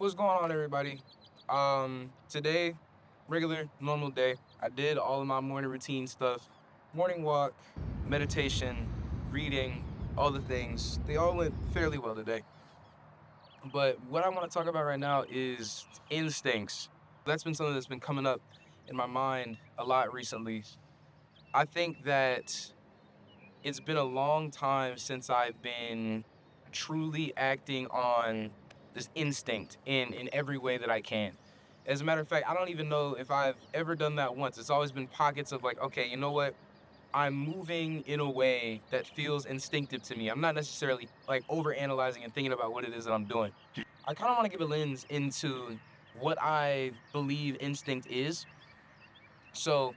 What's going on, everybody? Today, regular, normal day. I did all of my morning routine stuff, morning walk, meditation, reading, all the things. They all went fairly well today. But what I want to talk about right now is instincts. That's been something that's been coming up in my mind a lot recently. I think that it's been a long time since I've been truly acting on this instinct in every way that I can. As a matter of fact, I don't even know if I've ever done that once. It's always been pockets of like, okay, you know what? I'm moving in a way that feels instinctive to me. I'm not necessarily like over analyzing and thinking about what it is that I'm doing. I kind of want to give a lens into what I believe instinct is. So,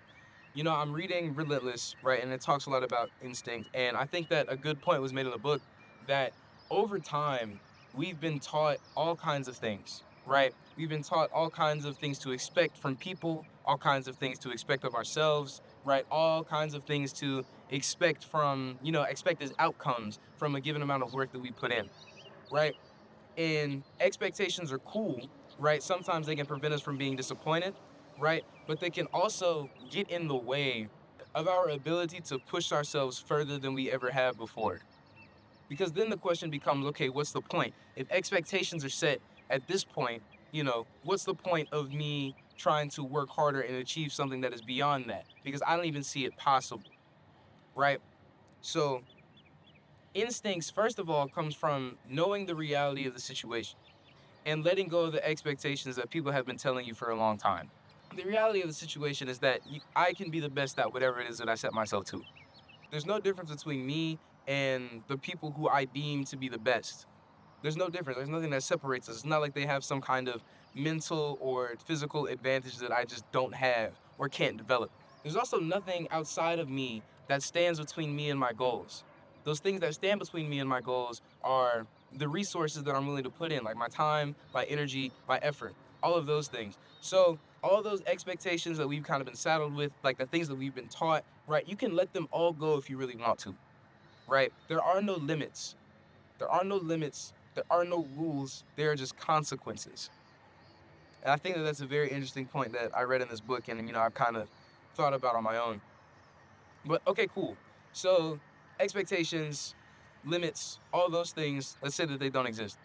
I'm reading Relentless, right? And it talks a lot about instinct. And I think that a good point was made in the book that over time, we've been taught all kinds of things, right? We've been taught all kinds of things to expect from people, all kinds of things to expect of ourselves, right? All kinds of things to expect from, expect as outcomes from a given amount of work that we put in, right? And expectations are cool, right? Sometimes they can prevent us from being disappointed, right? But they can also get in the way of our ability to push ourselves further than we ever have before. Because then the question becomes, okay, what's the point? If expectations are set at this point, what's the point of me trying to work harder and achieve something that is beyond that? Because I don't even see it possible, right? So, instincts, first of all, comes from knowing the reality of the situation and letting go of the expectations that people have been telling you for a long time. The reality of the situation is that I can be the best at whatever it is that I set myself to. There's no difference between me and the people who I deem to be the best. There's no difference. There's nothing that separates us. It's not like they have some kind of mental or physical advantage that I just don't have or can't develop. There's also nothing outside of me that stands between me and my goals. Those things that stand between me and my goals are the resources that I'm willing to put in, like my time, my energy, my effort, all of those things. So, all those expectations that we've kind of been saddled with, like the things that we've been taught, right? You can let them all go if you really want to, right? There are no limits. There are no limits. There are no rules. There are just consequences. And I think that that's a very interesting point that I read in this book and, I've kind of thought about on my own. But okay, cool. So, expectations, limits, all those things, let's say that they don't exist.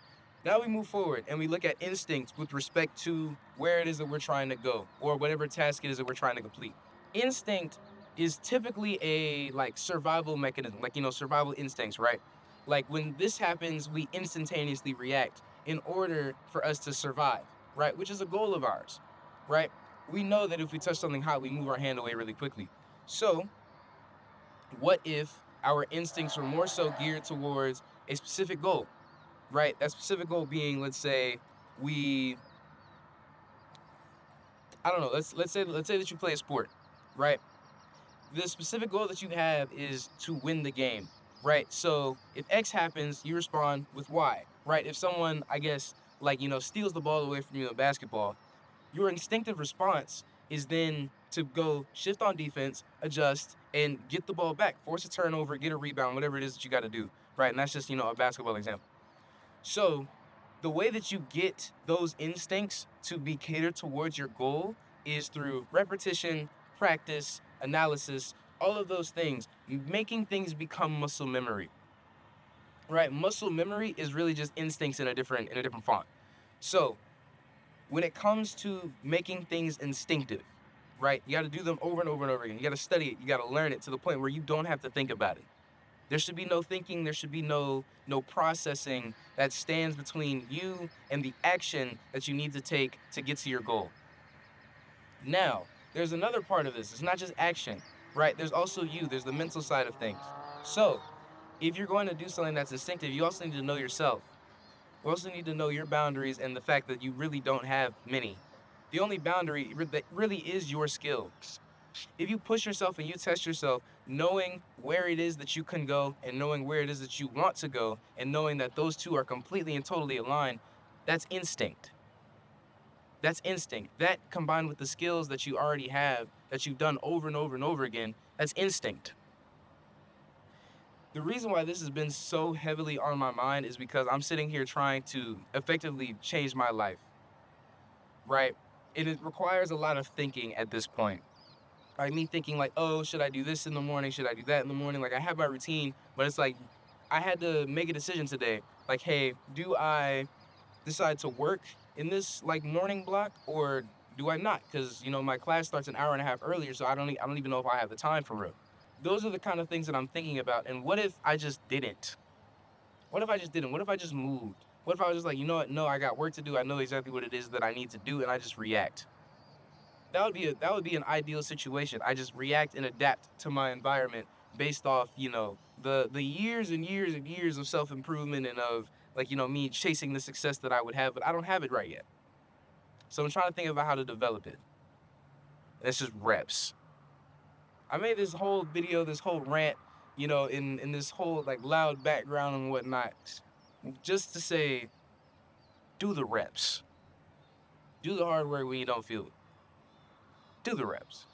Now we move forward and we look at instinct with respect to where it is that we're trying to go or whatever task it is that we're trying to complete. Instinct is typically a like survival mechanism, like survival instincts, right? Like when this happens, we instantaneously react in order for us to survive, right? Which is a goal of ours, right? We know that if we touch something hot, we move our hand away really quickly. So, what if our instincts were more so geared towards a specific goal, right? That specific goal being, let's say, we, I don't know, let's say that you play a sport, right? The specific goal that you have is to win the game, right? So if X happens, you respond with Y, right? If someone, I guess, like, steals the ball away from you in basketball, your instinctive response is then to go shift on defense, adjust, and get the ball back, force a turnover, get a rebound, whatever it is that you got to do, right? And that's just, a basketball example. So the way that you get those instincts to be catered towards your goal is through repetition, practice, analysis, all of those things, making things become muscle memory. Right? Muscle memory is really just instincts in a different font. So, when it comes to making things instinctive, right? You got to do them over and over and over again. You got to study it, you got to learn it to the point where you don't have to think about it. There should be no thinking, there should be no processing that stands between you and the action that you need to take to get to your goal. Now, there's another part of this. It's not just action, right? There's also you, there's the mental side of things. So, if you're going to do something that's instinctive, you also need to know yourself. You also need to know your boundaries and the fact that you really don't have many. The only boundary that really is your skill. If you push yourself and you test yourself, knowing where it is that you can go and knowing where it is that you want to go, and knowing that those two are completely and totally aligned, that's instinct. That's instinct. That combined with the skills that you already have, that you've done over and over and over again, that's instinct. The reason why this has been so heavily on my mind is because I'm sitting here trying to effectively change my life. right? It requires a lot of thinking at this point. Like me thinking like, oh, should I do this in the morning? Should I do that in the morning? Like I have my routine, but it's like I had to make a decision today. Like, hey, do I decide to work in this like morning block or do I not? Because my class starts an hour and a half earlier, so I don't even know if I have the time for real. Those are the kind of things that I'm thinking about. And what if I just didn't? What if I just didn't? What if I just moved? What if I was just like, you know what? No, I got work to do. I know exactly what it is that I need to do, and I just react. That would be an ideal situation. I just react and adapt to my environment based off, the years and years and years of self improvement and of like, me chasing the success that I would have, but I don't have it right yet. So I'm trying to think about how to develop it. It's just reps. I made this whole video, this whole rant, in this whole like loud background and whatnot, just to say, do the reps. Do the hard work when you don't feel it. Do the reps.